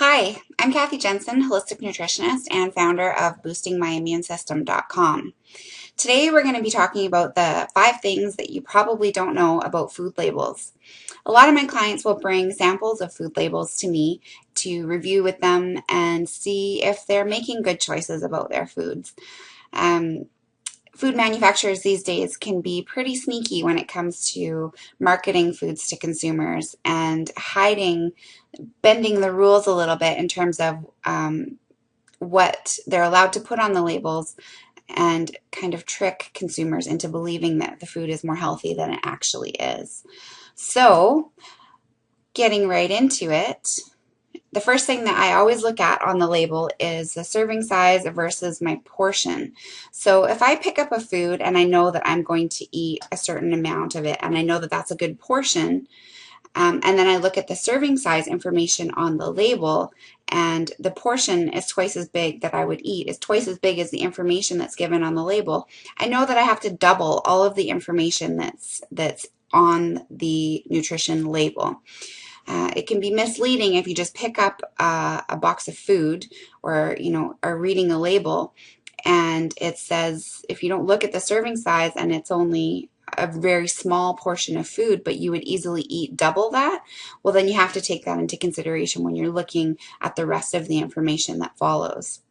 Hi, I'm Kathy Jensen, holistic nutritionist and founder of boostingmyimmunesystem.com. Today we're going to be talking about the 5 things that you probably don't know about food labels. A lot of my clients will bring samples of food labels to me to review with them and see if they're making good choices about their foods. Food manufacturers these days can be pretty sneaky when it comes to marketing foods to consumers and bending the rules a little bit in terms of what they're allowed to put on the labels and kind of trick consumers into believing that the food is more healthy than it actually is. So, getting right into it, the first thing that I always look at on the label is the serving size versus my portion. So if I pick up a food and I know that I'm going to eat a certain amount of it and I know that that's a good portion, and then I look at the serving size information on the label, and the portion is twice as big that I would eat, is twice as big as the information that's given on the label. I know that I have to double all of the information that's on the nutrition label. It can be misleading if you just pick up a box of food or are reading a label and it says, if you don't look at the serving size and it's only a very small portion of food, but you would easily eat double that, well, then you have to take that into consideration when you're looking at the rest of the information that follows.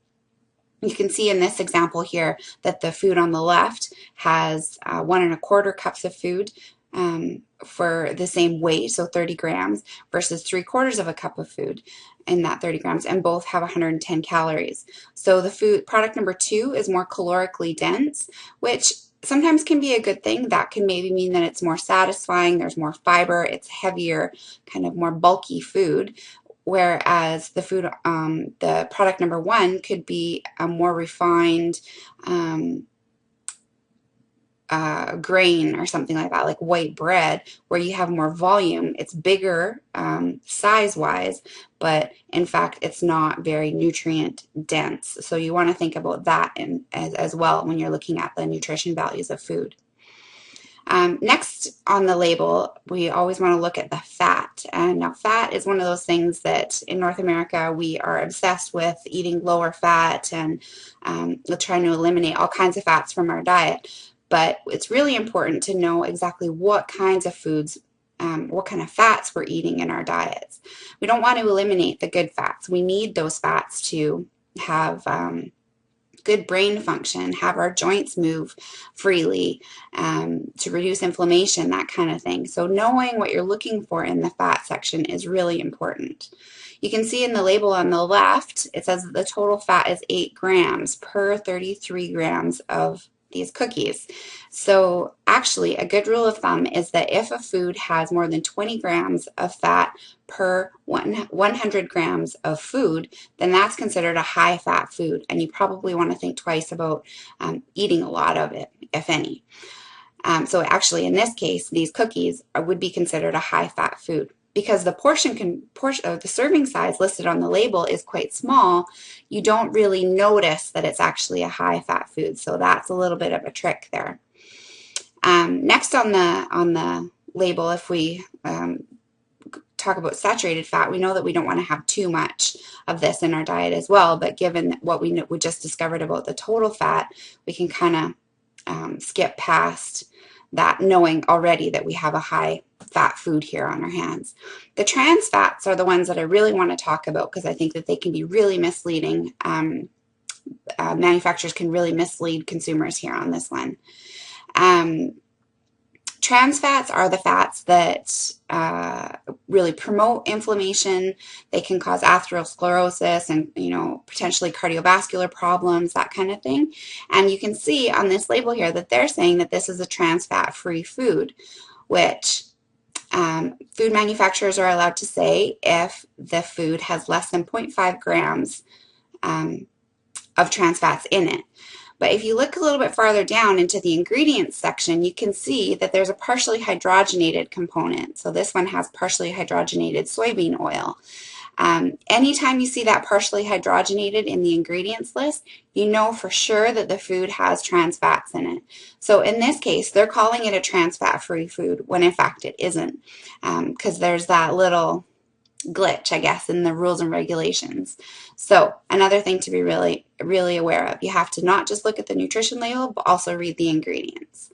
You can see in this example here that the food on the left has 1¼ cups of food for the same weight, so 30 grams, versus 3/4 cup of food in that 30 grams, and both have 110 calories. So the food product number 2 is more calorically dense, which sometimes can be a good thing. That can maybe mean that it's more satisfying, there's more fiber, it's heavier, kind of more bulky food. Whereas the product number 1 could be a more refined grain or something like that, like white bread, where you have more volume. It's bigger size-wise, but in fact, it's not very nutrient dense. So you want to think about that as well when you're looking at the nutrition values of food. Next on the label, we always want to look at the fat. And now fat is one of those things that in North America we are obsessed with eating lower fat and trying to eliminate all kinds of fats from our diet. But it's really important to know exactly what kinds of foods, what kind of fats we're eating in our diets. We don't want to eliminate the good fats. We need those fats to have good brain function, have our joints move freely, to reduce inflammation, that kind of thing. So knowing what you're looking for in the fat section is really important. You can see in the label on the left, it says that the total fat is 8 grams per 33 grams of these cookies. So actually, a good rule of thumb is that if a food has more than 20 grams of fat per 100 grams of food, then that's considered a high-fat food, and you probably want to think twice about eating a lot of it, if any. So actually, in this case, these cookies would be considered a high-fat food. Because the serving size listed on the label is quite small, you don't really notice that it's actually a high-fat food. So that's a little bit of a trick there. Next on the label, if we talk about saturated fat, we know that we don't want to have too much of this in our diet as well. But given what we just discovered about the total fat, we can kind of skip past that, knowing already that we have a high fat food here on our hands. The trans fats are the ones that I really want to talk about because I think that they can be really misleading. Manufacturers can really mislead consumers here on this one. Trans fats are the fats that really promote inflammation. They can cause atherosclerosis and potentially cardiovascular problems, that kind of thing. And you can see on this label here that they're saying that this is a trans fat free food, which food manufacturers are allowed to say if the food has less than 0.5 grams of trans fats in it. But if you look a little bit farther down into the ingredients section, you can see that there's a partially hydrogenated component. So this one has partially hydrogenated soybean oil. Anytime you see that partially hydrogenated in the ingredients list, you know for sure that the food has trans fats in it. So in this case, they're calling it a trans fat free food when in fact it isn't, because there's that little glitch, I guess, in the rules and regulations. So another thing to be really, really aware of, you have to not just look at the nutrition label, but also read the ingredients.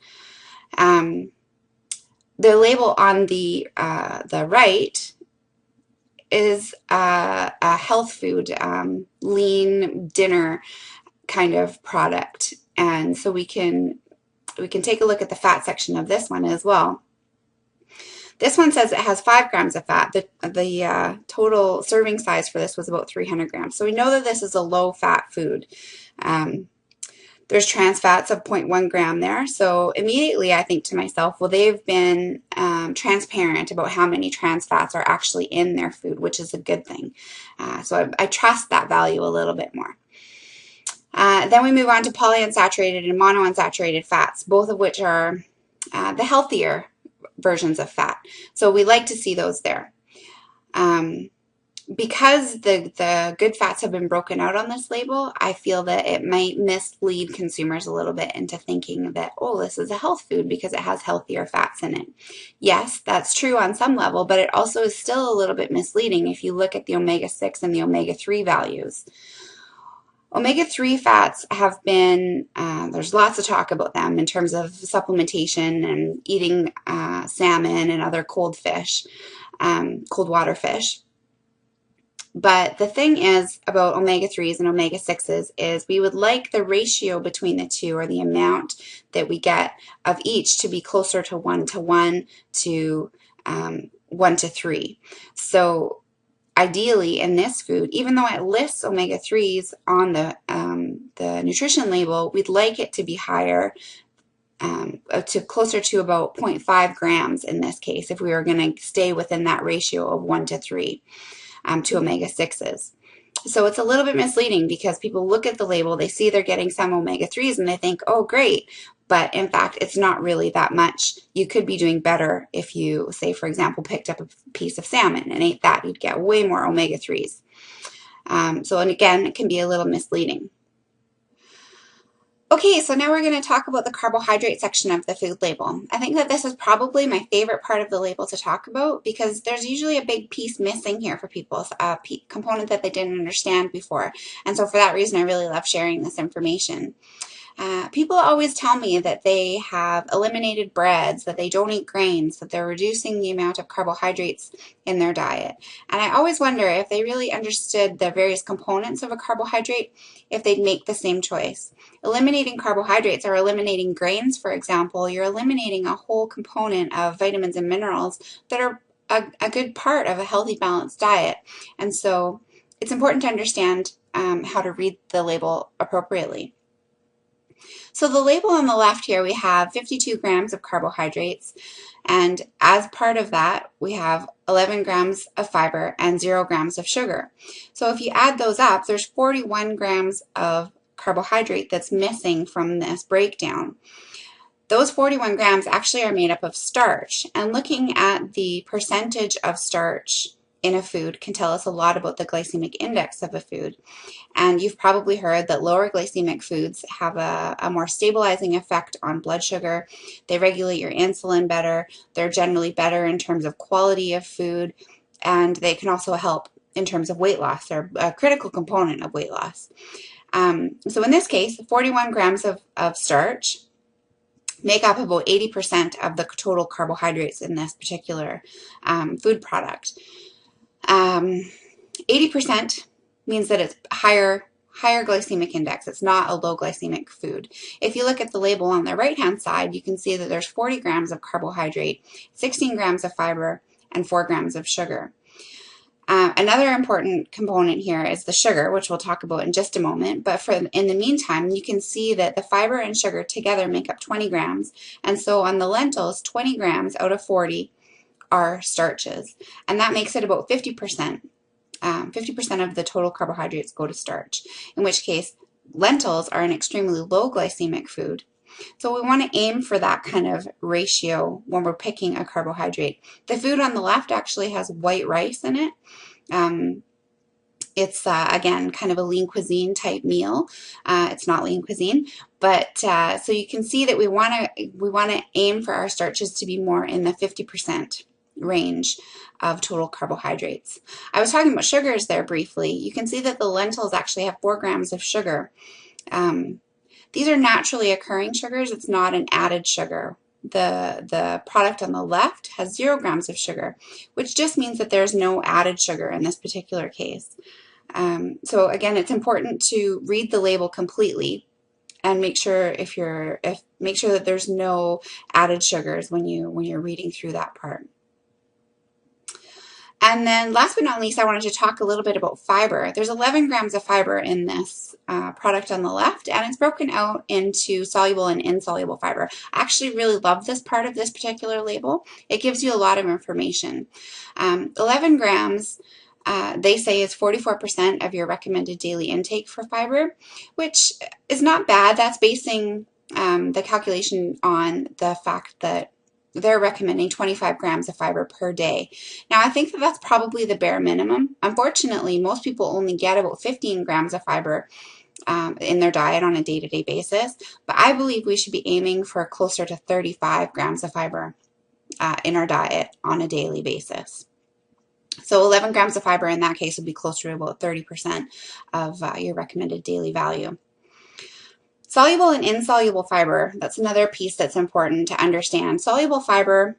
The label on the right is a health food, lean dinner kind of product, and so we can take a look at the fat section of this one as well. This one says it has 5 grams of fat. The total serving size for this was about 300 grams. So we know that this is a low-fat food. There's trans fats of 0.1 gram there. So immediately I think to myself, well, they've been transparent about how many trans fats are actually in their food, which is a good thing. So I trust that value a little bit more. Then we move on to polyunsaturated and monounsaturated fats, both of which are the healthier versions of fat. So we like to see those there. Because the good fats have been broken out on this label, I feel that it might mislead consumers a little bit into thinking that, oh, this is a health food because it has healthier fats in it. Yes, that's true on some level, but it also is still a little bit misleading if you look at the omega-6 and the omega-3 values. Omega-3 fats have been, there's lots of talk about them in terms of supplementation and eating salmon and other cold fish, cold water fish. But the thing is about omega-3s and omega-6s is we would like the ratio between the two, or the amount that we get of each, to be closer to 1:1 to 1:3. So ideally in this food, even though it lists omega-3s on the nutrition label, we'd like it to be higher, to closer to about 0.5 grams in this case, if we were going to stay within that ratio of 1:3 to omega-6s. So it's a little bit misleading because people look at the label, they see they're getting some omega-3s and they think, oh, great. But in fact, it's not really that much. You could be doing better if you, say, for example, picked up a piece of salmon and ate that. You'd get way more omega-3s. And again, it can be a little misleading. Okay, so now we're going to talk about the carbohydrate section of the food label. I think that this is probably my favorite part of the label to talk about because there's usually a big piece missing here for people, a component that they didn't understand before. And so for that reason, I really love sharing this information. People always tell me that they have eliminated breads, that they don't eat grains, that they're reducing the amount of carbohydrates in their diet. And I always wonder if they really understood the various components of a carbohydrate, if they'd make the same choice. Eliminating carbohydrates or eliminating grains, for example, you're eliminating a whole component of vitamins and minerals that are a good part of a healthy, balanced diet. And so it's important to understand how to read the label appropriately. So the label on the left here, we have 52 grams of carbohydrates, and as part of that, we have 11 grams of fiber and 0 grams of sugar. So if you add those up, there's 41 grams of carbohydrate that's missing from this breakdown. Those 41 grams actually are made up of starch, and looking at the percentage of starch in a food can tell us a lot about the glycemic index of a food. And you've probably heard that lower glycemic foods have a more stabilizing effect on blood sugar. They regulate your insulin better. They're generally better in terms of quality of food, and they can also help in terms of weight loss. They're a critical component of weight loss. So in this case, 41 grams of starch make up about 80% of the total carbohydrates in this particular food product. 80% means that it's higher glycemic index. It's not a low glycemic food. If you look at the label on the right-hand side, you can see that there's 40 grams of carbohydrate, 16 grams of fiber, and 4 grams of sugar. Another important component here is the sugar, which we'll talk about in just a moment. But in the meantime, you can see that the fiber and sugar together make up 20 grams. And so on the lentils, 20 grams out of 40 are starches. And that makes it about 50%. 50% of the total carbohydrates go to starch, in which case lentils are an extremely low glycemic food. So we want to aim for that kind of ratio when we're picking a carbohydrate. The food on the left actually has white rice in it. It's, again, kind of a lean cuisine type meal. It's not lean cuisine, but so you can see that we want to aim for our starches to be more in the 50% range of total carbohydrates. I was talking about sugars there briefly. You can see that the lentils actually have 4 grams of sugar. These are naturally occurring sugars. It's not an added sugar. The product on the left has 0 grams of sugar, which just means that there's no added sugar in this particular case. So again, it's important to read the label completely and make sure make sure that there's no added sugars when you're reading through that part. And then last but not least, I wanted to talk a little bit about fiber. There's 11 grams of fiber in this product on the left, and it's broken out into soluble and insoluble fiber. I actually really love this part of this particular label. It gives you a lot of information. 11 grams, they say, is 44% of your recommended daily intake for fiber, which is not bad. That's basing the calculation on the fact that they're recommending 25 grams of fiber per day. Now, I think that that's probably the bare minimum. Unfortunately, most people only get about 15 grams of fiber in their diet on a day-to-day basis, but I believe we should be aiming for closer to 35 grams of fiber in our diet on a daily basis. So 11 grams of fiber in that case would be closer to about 30% of your recommended daily value. Soluble and insoluble fiber, that's another piece that's important to understand. Soluble fiber,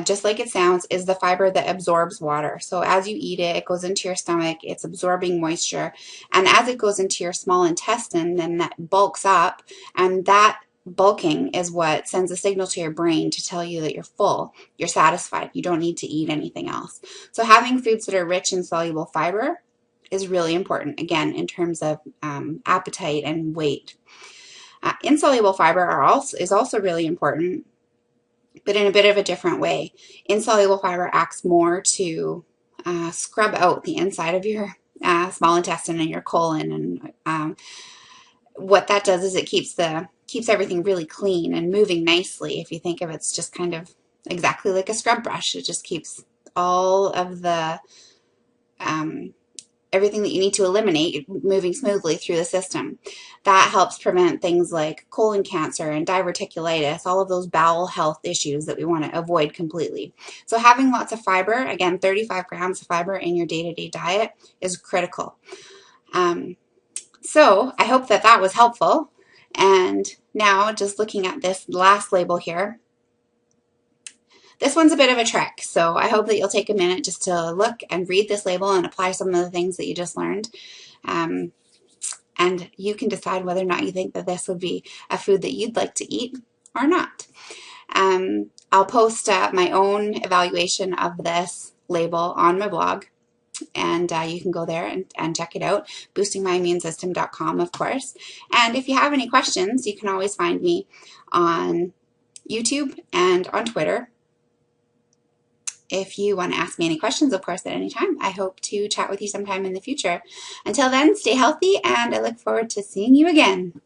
just like it sounds, is the fiber that absorbs water. So as you eat it, it goes into your stomach, it's absorbing moisture, and as it goes into your small intestine, then that bulks up, and that bulking is what sends a signal to your brain to tell you that you're full, you're satisfied, you don't need to eat anything else. So having foods that are rich in soluble fiber is really important, again, in terms of appetite and weight. Insoluble fiber is also really important, but in a bit of a different way. Insoluble fiber acts more to scrub out the inside of your small intestine and your colon, and what that does is it keeps everything really clean and moving nicely. If you think of it's just kind of exactly like a scrub brush, it just keeps all of the everything that you need to eliminate moving smoothly through the system. That helps prevent things like colon cancer and diverticulitis, all of those bowel health issues that we want to avoid completely. So having lots of fiber, again, 35 grams of fiber in your day-to-day diet is critical. So I hope that that was helpful. And now just looking at this last label here, this one's a bit of a trick, so I hope that you'll take a minute just to look and read this label and apply some of the things that you just learned. And you can decide whether or not you think that this would be a food that you'd like to eat or not. I'll post my own evaluation of this label on my blog, and you can go there and check it out, boostingmyimmunesystem.com, of course. And if you have any questions, you can always find me on YouTube and on Twitter. If you want to ask me any questions, of course, at any time, I hope to chat with you sometime in the future. Until then, stay healthy, and I look forward to seeing you again.